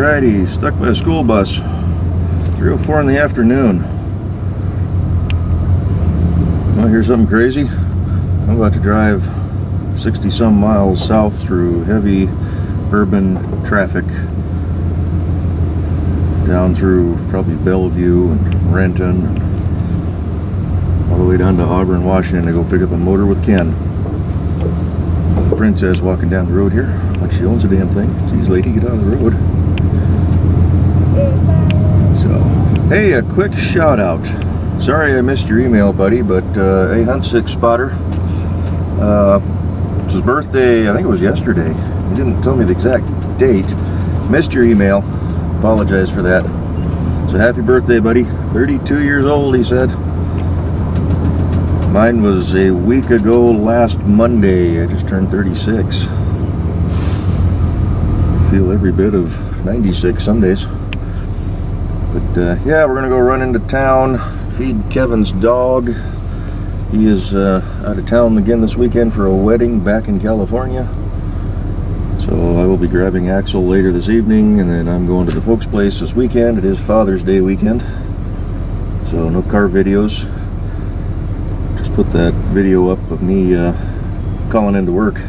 Alrighty, stuck by a school bus. 3:04 in the afternoon. Want to hear something crazy? I'm about to drive 60 some miles south through heavy urban traffic down through probably Bellevue and Renton all the way down to Auburn, Washington to go pick up a motor with Ken. The princess walking down the road here like she owns a damn thing. Geez, lady, get out of the road. So, hey, a quick shout out. Sorry I missed your email, buddy, but a Hunt 6 spotter. It's his birthday, I think it was yesterday. He didn't tell me the exact date. Missed your email. Apologize for that. So happy birthday, buddy. 32 years old, he said. Mine was a week ago last Monday. I just turned 36. Feel every bit of 96 some days. But yeah, we're gonna go run into town, feed Kevin's dog. He is out of town again this weekend for a wedding back in California. So I will be grabbing Axel later this evening, and then I'm going to the folks' place this weekend. It is Father's Day weekend, so no car videos. Just put that video up of me calling into work.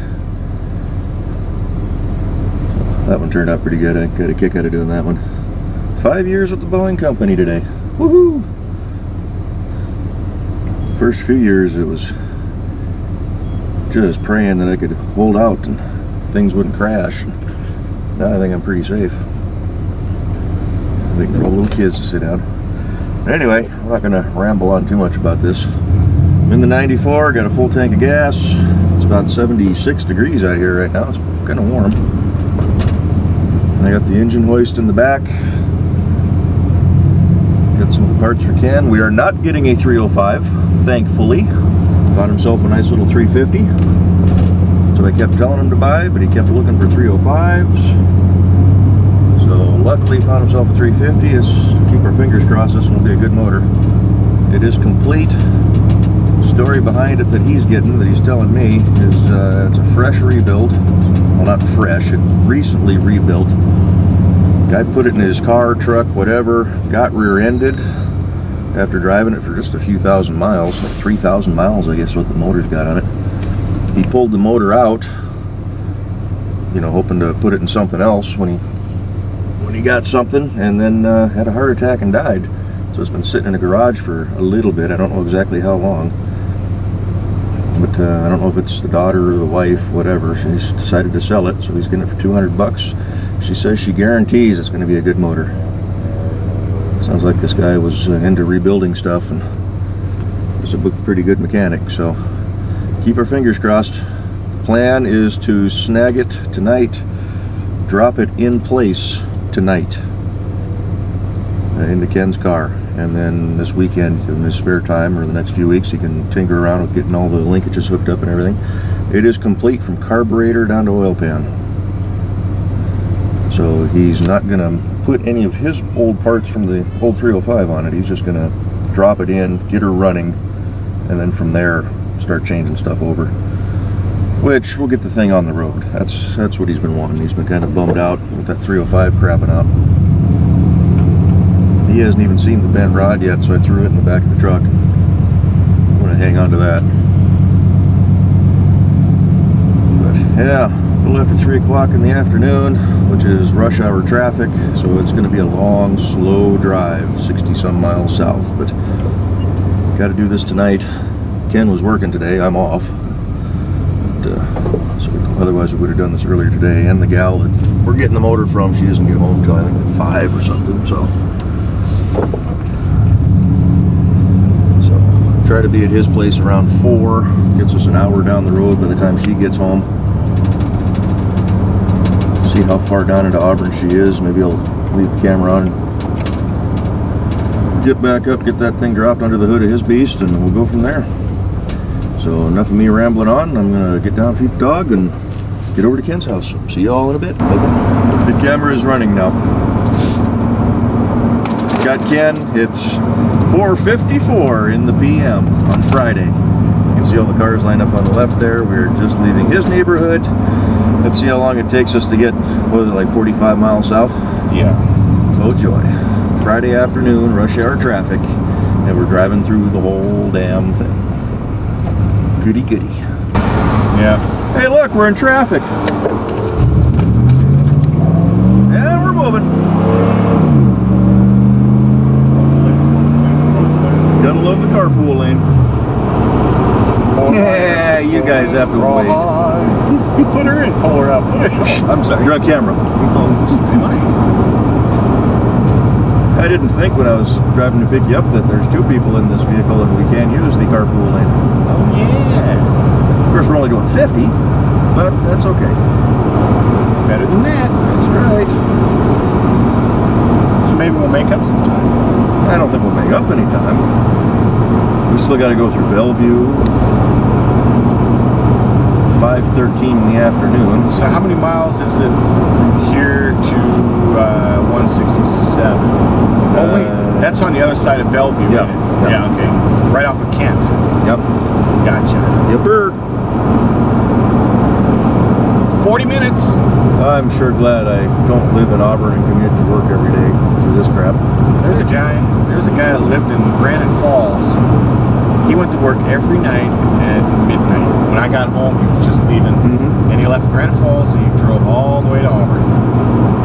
So that one turned out pretty good. I got a kick out of doing that one. 5 years with the Boeing company today. Woohoo! First few years it was just praying that I could hold out and things wouldn't crash. Now I think I'm pretty safe. Waiting for all the little kids to sit down. Anyway, I'm not going to ramble on too much about this. I'm in the 94, got a full tank of gas. It's about 76 degrees out here right now. It's kind of warm. I got the engine hoist in the back. Got some of the parts for Ken. We are not getting a 305, thankfully. Found himself a nice little 350. That's what I kept telling him to buy, but he kept looking for 305s. So luckily found himself a 350. Let's keep our fingers crossed this one will be a good motor. It is complete. Story behind it that he's getting, that he's telling me, is it's a fresh rebuild. Well, not fresh, it recently rebuilt. Guy put it in his car, truck, whatever, got rear-ended after driving it for just a few thousand miles, like 3,000 miles I guess what the motor's got on it. He pulled the motor out, you know, hoping to put it in something else when he got something, and then had a heart attack and died. So it's been sitting in a garage for a little bit. I don't know exactly how long, but I don't know if it's the daughter or the wife, whatever. She's decided to sell it, so he's getting it for 200 bucks. She says she guarantees it's going to be a good motor. Sounds like this guy was into rebuilding stuff and was a pretty good mechanic, so keep our fingers crossed. The plan is to snag it tonight, drop it in place tonight into Ken's car, and then this weekend in his spare time or the next few weeks he can tinker around with getting all the linkages hooked up and everything. It is complete from carburetor down to oil pan. So he's not going to put any of his old parts from the old 305 on it. He's just going to drop it in, get her running, and then from there start changing stuff over. Which will get the thing on the road. That's what he's been wanting. He's been kind of bummed out with that 305 crapping out. He hasn't even seen the bent rod yet, so I threw it in the back of the truck. I'm going to hang on to that. But yeah, a little after 3 o'clock in the afternoon, which is rush hour traffic, so it's going to be a long, slow drive, 60 some miles south. But got to do this tonight. Ken was working today, I'm off. But, so otherwise we would have done this earlier today. And the gal that we're getting the motor from, she doesn't get home until I think at 5 or something, so try to be at his place around 4. Gets us an hour down the road by the time she gets home. See how far down into Auburn she is. Maybe I'll leave the camera on and get back up, get that thing dropped under the hood of his beast, and we'll go from there. So enough of me rambling on. I'm gonna get down, feed the dog, and get over to Ken's house. See y'all in a bit. The camera is running now. Got Ken. It's 4:54 in the PM on Friday. You can see all the cars lined up on the left there. We're just leaving his neighborhood. Let's see how long it takes us to get, what was it, like 45 miles south? Yeah. Oh joy. Friday afternoon, rush hour traffic, and we're driving through the whole damn thing. Goody goody. Yeah. Hey look, we're in traffic. And we're moving. Gotta love the carpool lane. Yeah, you guys have to wait. You put her in, pull her up. Put her in. I'm sorry, you're on camera. I didn't think when I was driving to pick you up that there's two people in this vehicle and we can't use the carpool lane. Oh yeah. Of course, we're only doing 50, but that's okay. Better than that. That's right. So maybe we'll make up some time. I don't think we'll make up any time. We still got to go through Bellevue. It's 5:13 in the afternoon. So how many miles is it from here to 167? Oh wait, that's on the other side of Bellevue. Yeah. Yeah, okay. Right off of Kent. Yep. Gotcha. Yepper. 40 minutes. I'm sure glad I don't live in Auburn and commute to work every day through this crap. There's a guy that lived in Granite Falls. He went to work every night at midnight. When I got home, he was just leaving. Mm-hmm. And he left Granite Falls and he drove all the way to Auburn.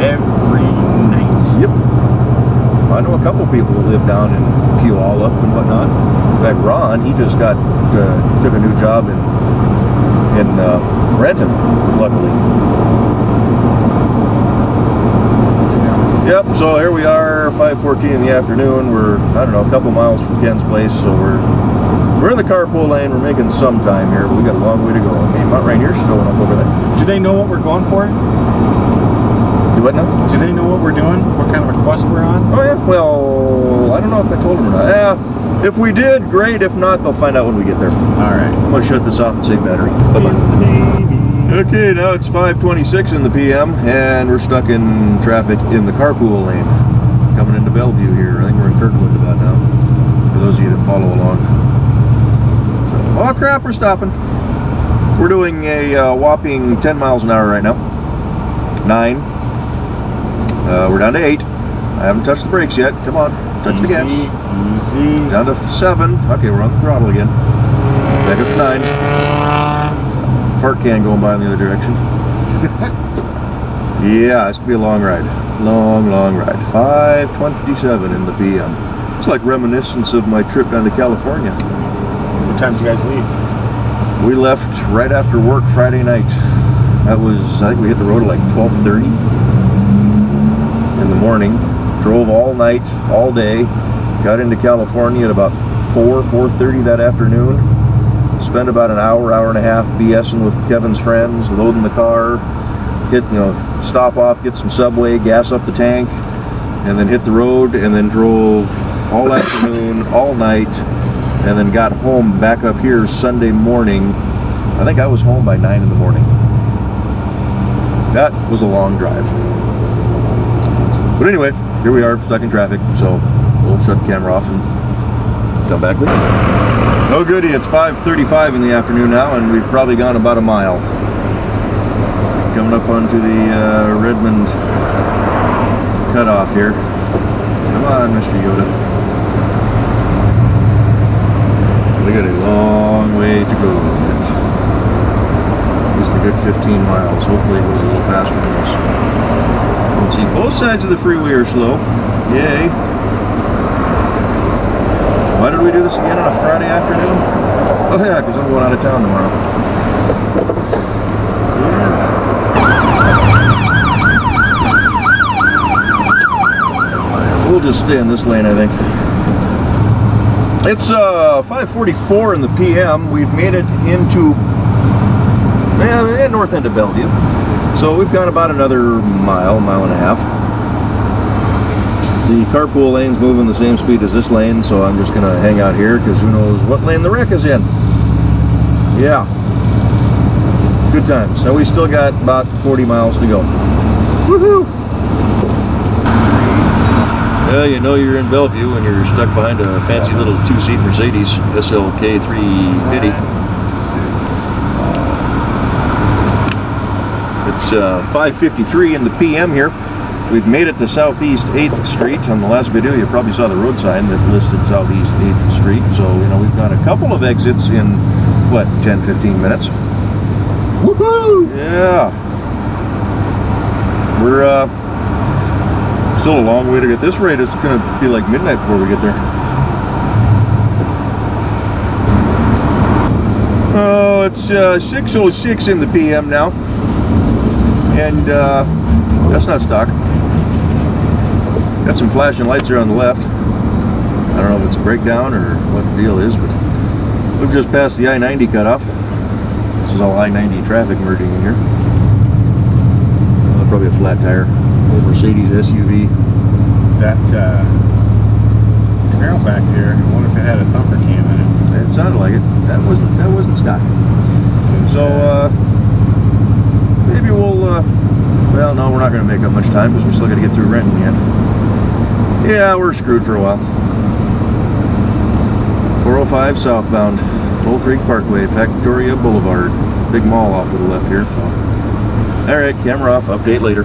Every night. Yep. I know a couple people who live down in Puyallup and whatnot. In fact, Ron, he just took a new job in Renton, luckily. Yep, so here we are, 5:14 in the afternoon. We're, I don't know, a couple miles from Ken's place, so we're in the carpool lane. We're making some time here, but we got a long way to go. I mean, Mount Rainier's showing up over there. Do they know what we're going for? Do what now? Do they know what we're doing? What kind of a quest we're on? Oh yeah, well, I don't know if I told them or not. Yeah, if we did, great. If not, they'll find out when we get there. All right. I'm gonna shut this off and save battery. Bye-bye. Okay, now it's 5:26 in the PM, and we're stuck in traffic in the carpool lane. Coming into Bellevue here. I think we're in Kirkland about now, for those of you that follow along. So, oh crap, we're stopping. We're doing a whopping 10 miles an hour right now. 9. We're down to 8. I haven't touched the brakes yet. Come on, touch the gas. Easy. Down to 7. Okay, we're on the throttle again. Back up to 9. Fart can going by in the other direction. Yeah, it's gonna be a long ride. Long ride. 5:27 in the PM. It's like reminiscence of my trip down to California. What time did you guys leave? We left right after work Friday night. That was, I think we hit the road at like 12:30 in the morning. Drove all night, all day. Got into California at about 4:30 that afternoon. Spent about an hour and a half BSing with Kevin's friends, loading the car, stop off, get some Subway, gas up the tank, and then hit the road, and then drove all afternoon, all night, and then got home back up here Sunday morning. I think I was home by 9 in the morning. That was a long drive. But anyway, here we are, stuck in traffic, so we'll shut the camera off and come back with you. Oh goody, it's 5:35 in the afternoon now, and we've probably gone about a mile. Coming up onto the Redmond cutoff here. Come on, Mr. Yoda. We got a long way to go yet. At least a good 15 miles. Hopefully it goes a little faster than this. Let's see, both sides of the freeway are slow. Yay. Why did we do this again on a Friday afternoon? Oh yeah, because I'm going out of town tomorrow. Yeah. We'll just stay in this lane, I think. It's 5:44 in the PM. We've made it into north end of Bellevue. So we've gone about another mile and a half. The carpool lane's moving the same speed as this lane, so I'm just gonna hang out here because who knows what lane the wreck is in. Yeah. Good times. So we still got about 40 miles to go. Woohoo! Well, you know you're in Bellevue when you're stuck behind a fancy little 2-seat Mercedes SLK 350. It's 5:53 in the PM here. We've made it to Southeast 8th Street. On the last video, you probably saw the road sign that listed Southeast 8th Street. So, you know, we've got a couple of exits in, what, 10-15 minutes. Woohoo! Yeah. We're still a long way to get this right. It's going to be like midnight before we get there. Oh, it's 6:06 in the PM now. And that's not stock. Got some flashing lights here on the left. I don't know if it's a breakdown or what the deal is, but we've just passed the I-90 cutoff. This is all I-90 traffic merging in here. Probably a flat tire. Old Mercedes SUV. That Camaro back there, I wonder if it had a thumper cam in it. It sounded like it. That wasn't stock. So maybe we'll well, no, we're not going to make up much time because we still got to get through Renton yet. Yeah, we're screwed for a while. 405 southbound, Bull Creek Parkway, Factoria Boulevard. Big mall off to the left here. So, all right, camera off. Update later.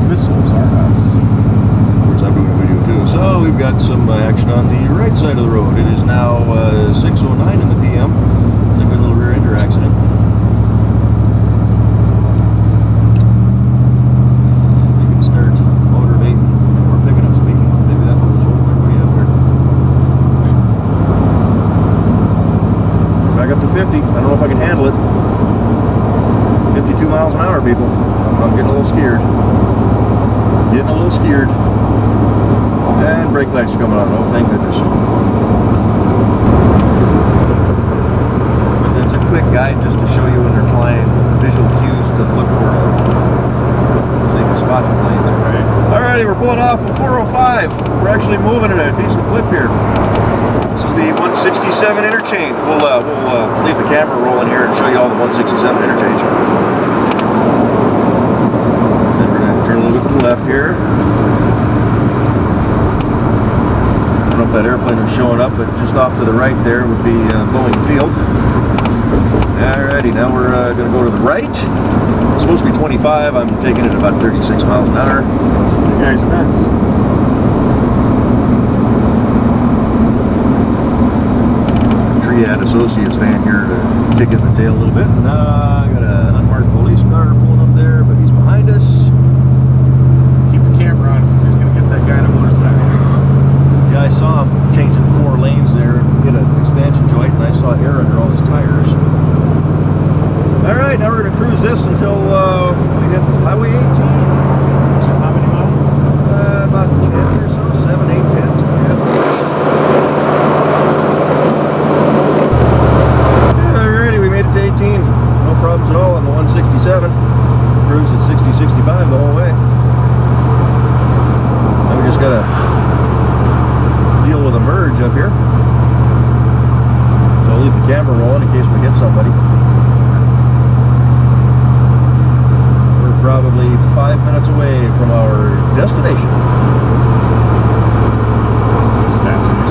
Missiles are us. Of course, I'm doing a video too. So we've got some action on the right side of the road. It is now 6:09 in the PM. It's like a little rear-ender accident. Up to 50. I don't know if I can handle it. 52 miles an hour, people. I'm getting a little scared. Getting a little scared. And brake lights are coming on. Oh, thank goodness. But it's a quick guide just to show you when they're flying, visual cues to look for, so you can spot the planes. Right. Alrighty, we're pulling off at 405. We're actually moving at a decent clip here. This is the 167 interchange. We'll leave the camera rolling here and show you all the 167 interchange. Then we're going to turn a little bit to the left here. I don't know if that airplane was showing up, but just off to the right there would be Boeing Field. Alrighty, now we're going to go to the right. It's supposed to be 25. I'm taking it at about 36 miles an hour. The guy's nuts. Triad Associates van here to kick in the tail a little bit. I got an unmarked police car pulling up there, but he's behind us. Keep the camera on because he's going to get that guy on a motorcycle. Yeah, I saw him changing 4 lanes there, hit an expansion joint, and I saw air under all his tires. Alright, now we're going to cruise this until we hit Highway 18. Which is how many miles? About 10 or so, 7, 8, 10. To 18, no problems at all on the 167. Cruise at 60, 65 the whole way. Now we just gotta deal with a merge up here. So I'll leave the camera rolling in case we hit somebody. We're probably 5 minutes away from our destination. It's faster than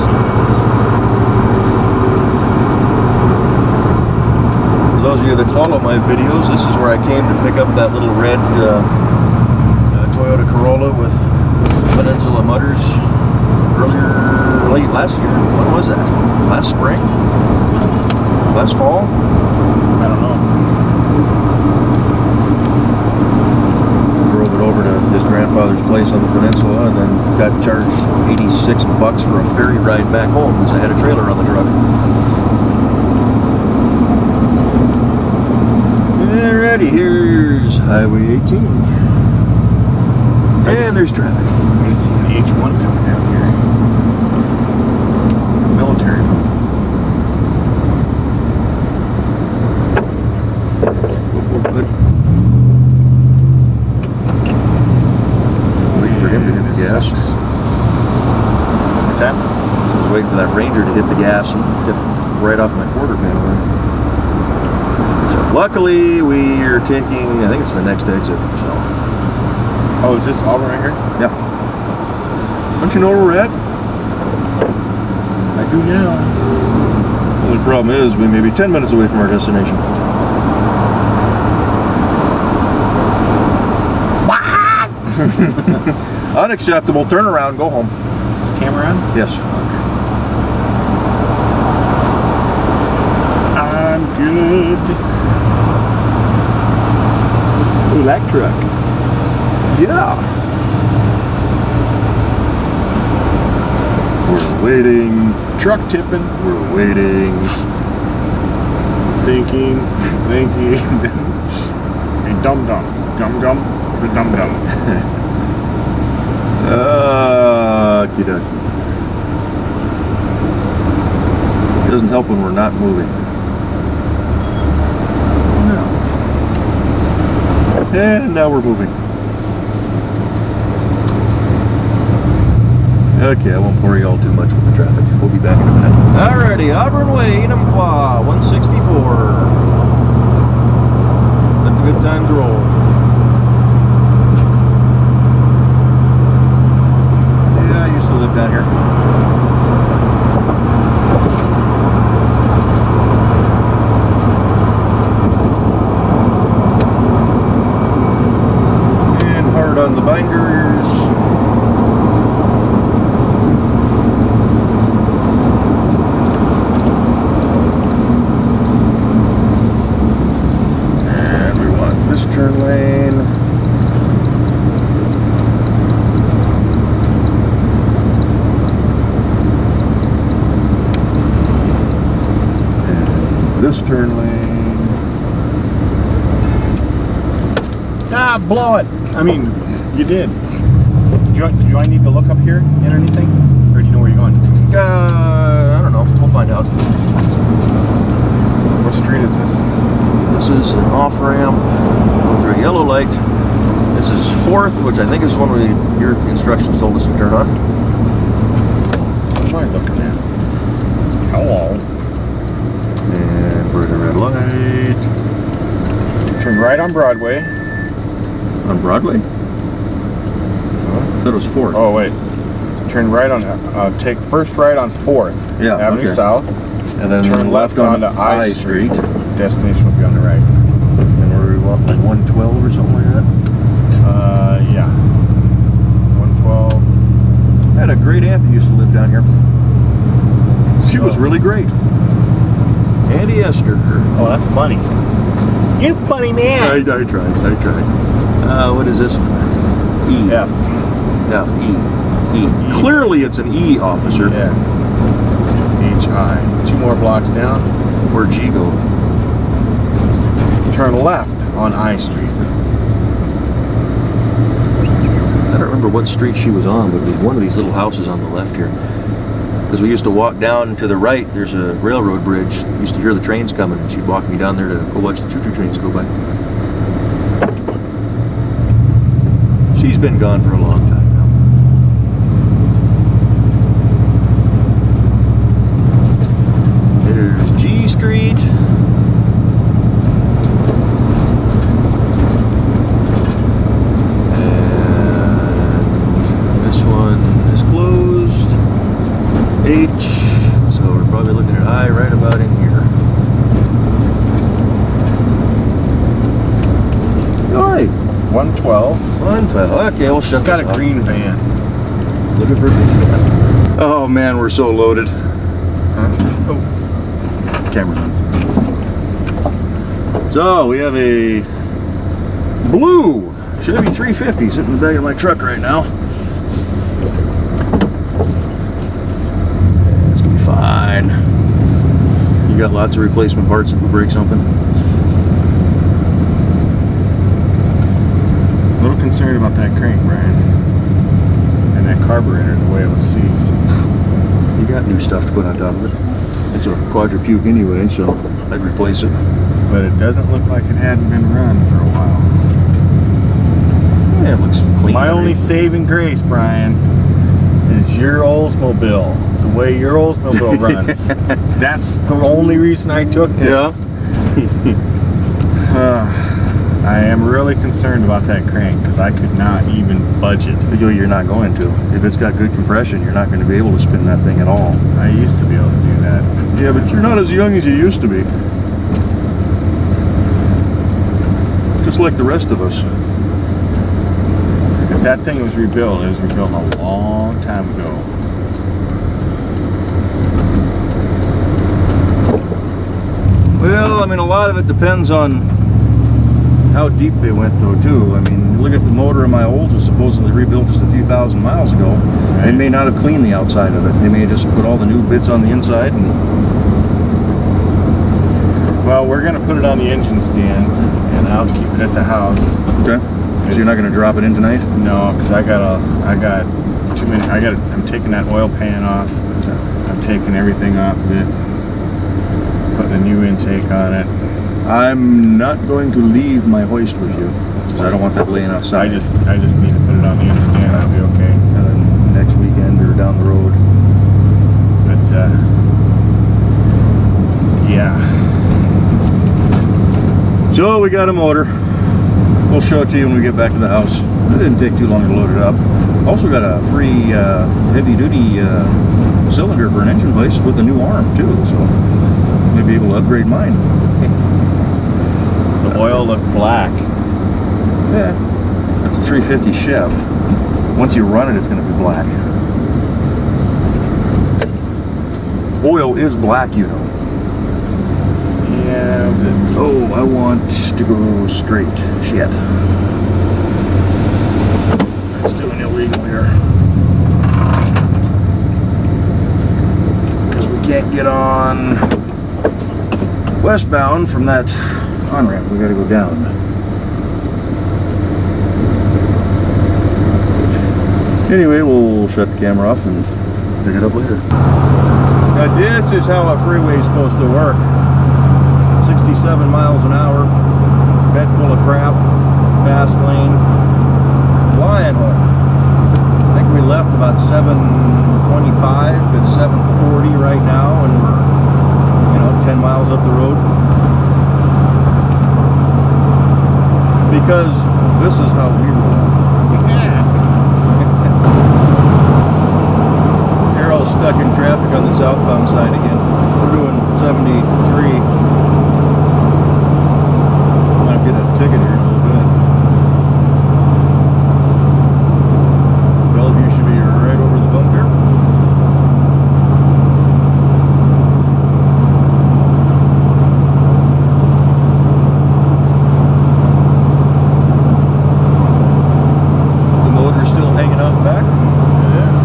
Those of you that follow my videos, this is where I came to pick up that little red Toyota Corolla with Peninsula Mutters late last year. When was that? Last spring? Last fall? I don't know. Drove it over to his grandfather's place on the peninsula and then got charged $86 for a ferry ride back home because I had a trailer on the truck. Alrighty, here's Highway 18. And there's traffic. I just see an H1 coming down here. The military one. Go for it, bud. Waiting for him to hit the gas. Sucks. What's that? So I was waiting for that Ranger to hit the gas and get right off my quarter panel there. Luckily, we are taking, I think it's the next exit, so. Oh, is this Auburn right here? Yeah. Don't you know where we're at? I do now. The only problem is we may be 10 minutes away from our destination. Unacceptable. Turn around. Go home. Is the camera on? Yes. I'm good. Ooh, that truck. Yeah. We're waiting. Truck tipping. We're waiting. Thinking. A dum-dum. Gum-gum. The dum-dum. Okey-dokey. It doesn't help when we're not moving. No. And now we're moving. Okay, I won't bore you all too much with the traffic. We'll be back in a minute. Alrighty, Auburn Way, Enumclaw, 164. Let the good times roll. Yeah, I used to live down here. And hard on the binders. Turn lane. And this turn lane. Ah, blow it. I mean, you did. Do I need to look up here and anything? Or do you know where you're going? I don't know. We'll find out. What street is this? This is an off-ramp through a yellow light. This is 4th, which I think is one your instructions told us to turn on. What am I looking at? Hello. And we're at a red light. Turn right on Broadway. On Broadway? I thought it was 4th. Oh, wait. Turn right on, take first right on 4th Avenue okay. South. And then turn left onto I Street. Destination will be on the right. And where we want, like 112 or something like that? Yeah. 112. I had a great aunt that used to live down here. She was really great. Auntie Esther. Oh, that's funny. You funny man. I tried. What is this one? E. F. E. Clearly it's an E, officer. F. H-I. 2 more blocks down. Where'd G go? Turn left on I Street. I don't remember what street she was on, but it was one of these little houses on the left here. Because we used to walk down to the right, there's a railroad bridge. We used to hear the trains coming, and she'd walk me down there to go watch the choo-choo trains go by. She's been gone for a long time now. There's G Street. H, so we're probably looking at I right about in here. Alright. 112. 112. Okay, we'll shut It's got this a off. green van. Looking for a green van. Oh man, we're so loaded. Huh? Oh. Camera's on. So we have a blue Chevy 350 sitting in the back of my truck right now. Fine. You got lots of replacement parts if we break something. A little concerned about that crank, Brian. And that carburetor, the way it was seized. You got new stuff to put on top of it. It's a quadrupuke anyway, so I'd replace it. But it doesn't look like it hadn't been run for a while. Yeah, it looks clean. My only saving grace, Brian, is your Oldsmobile. The way your Oldsmobile runs. That's the only reason I took this. Yeah. I am really concerned about that crank because I could not even budge it. You're not going to. If it's got good compression, you're not going to be able to spin that thing at all. I used to be able to do that. Yeah, but you're not as young as you used to be. Just like the rest of us. If that thing was rebuilt, it was rebuilt a long time ago. Well, I mean, a lot of it depends on how deep they went, though, too. I mean, look at the motor in my Olds was supposedly rebuilt just a few thousand miles ago. Right. They may not have cleaned the outside of it. They may have just put all the new bits on the inside. And well, we're gonna put it on the engine stand, and I'll keep it at the house. okay. So you're not going to drop it in tonight? No, because I got too many. I'm taking that oil pan off. Okay. I'm taking everything off of it. Putting a new intake on it. I'm not going to leave my hoist with you because I don't want that laying outside. I just need to put it on the end stand. I'll be okay. And then next weekend or down the road. But yeah. So we got a motor. We'll show it to you when we get back to the house. It didn't take too long to load it up. Also got a free heavy-duty cylinder for an engine hoist with a new arm too, so maybe able to upgrade mine. The oil looked black. Yeah, that's a 350 Chev. Once you run it, it's going to be black. Oil is black, you know. Yeah, but Oh, I want to go straight. Shit. That's doing illegal here. Because we can't get on westbound from that on-ramp. We gotta go down. Anyway, we'll shut the camera off and pick it up later. Now this is how a freeway is supposed to work. 67 miles an hour, bed full of crap, fast lane, flying home. I think we left about 7:25, it's 7:40 right now, and we're, 10 miles up the road. Because this is how we roll. Arrow's stuck in traffic on the southbound side again. We're doing 73. Get a ticket here in a little bit. Bellevue should be right over the bump here. The motor's still hanging out back. it is.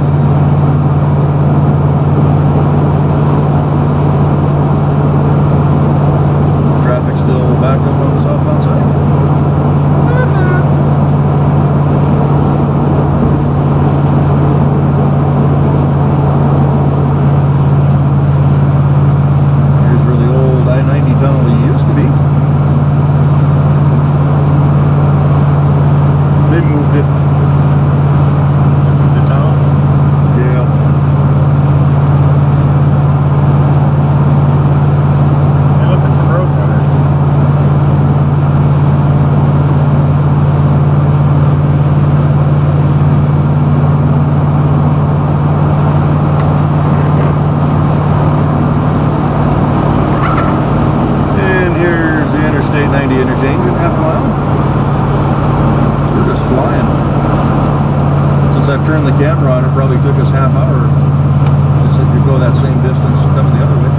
Traffic still backed up on the southbound side. Here's where the old I-90 tunnel used to be. They moved it. The tunnel. Yeah. Hey, look, it's a road runner. And here's the Interstate 90 interchange in half a mile. We're just flying. Since I've turned the camera on, it probably took us half hour just to go that same distance coming the other way.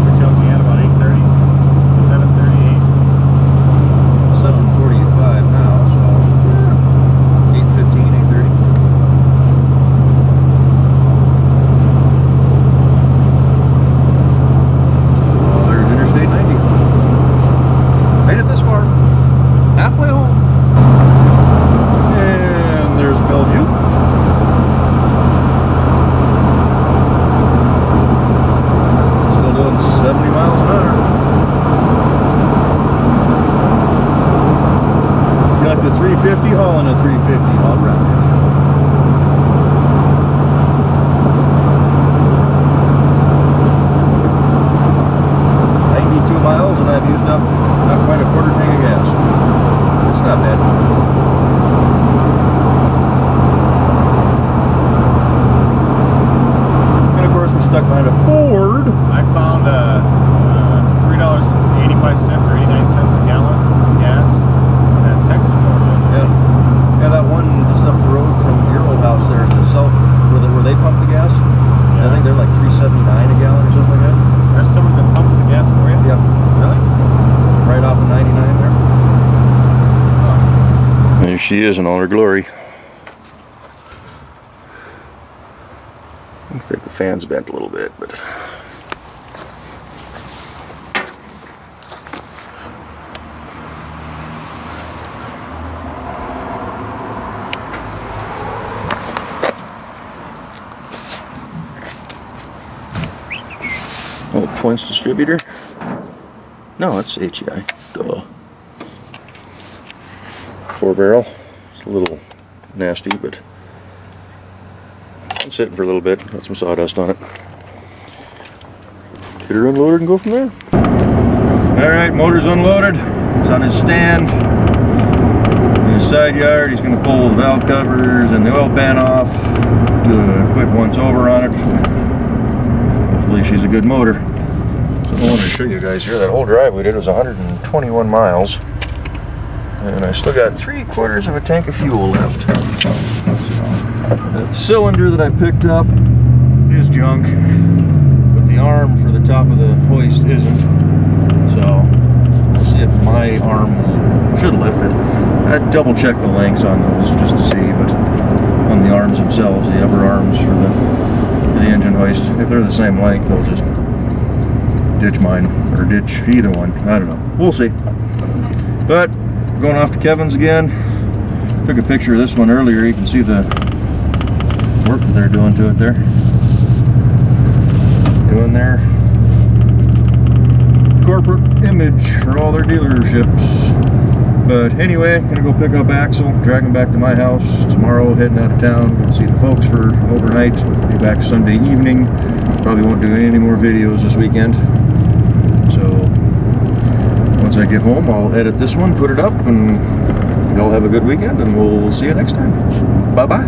We're tilting at about 8:30, 7:38. 7:45 now, so yeah, 8:15, 8:30. So there's Interstate 90. Made it this far. Halfway home. she is in all her glory. Looks like the fan's bent a little bit, but oh, points distributor? No, it's HEI. Duh. 4-barrel. It's a little nasty, but it's sitting for a little bit. Got some sawdust on it. Get her unloaded and go from there. Alright, motor's unloaded. It's on his stand. In his side yard, he's going to pull the valve covers and the oil pan off. Do a quick once over on it. Hopefully she's a good motor. So I wanted to show you guys here, that whole drive we did was 121 miles. And I still got 3/4 of a tank of fuel left. That cylinder that I picked up is junk, but the arm for the top of the hoist isn't. So we'll see if my arm should lift it. I double check the lengths on those just to see, but on the arms themselves, the upper arms for the engine hoist, if they're the same length, they'll just ditch mine or ditch either one. I don't know. We'll see. But going off to Kevin's again. Took a picture of this one earlier. You can see the work that they're doing to it there. Doing their corporate image for all their dealerships. But anyway, gonna go pick up Axel, drag him back to my house tomorrow, heading out of town, gonna see the folks for overnight. Be back Sunday evening. Probably won't do any more videos this weekend. So once I get home, I'll edit this one, put it up, and y'all have a good weekend, and we'll see you next time. Bye-bye.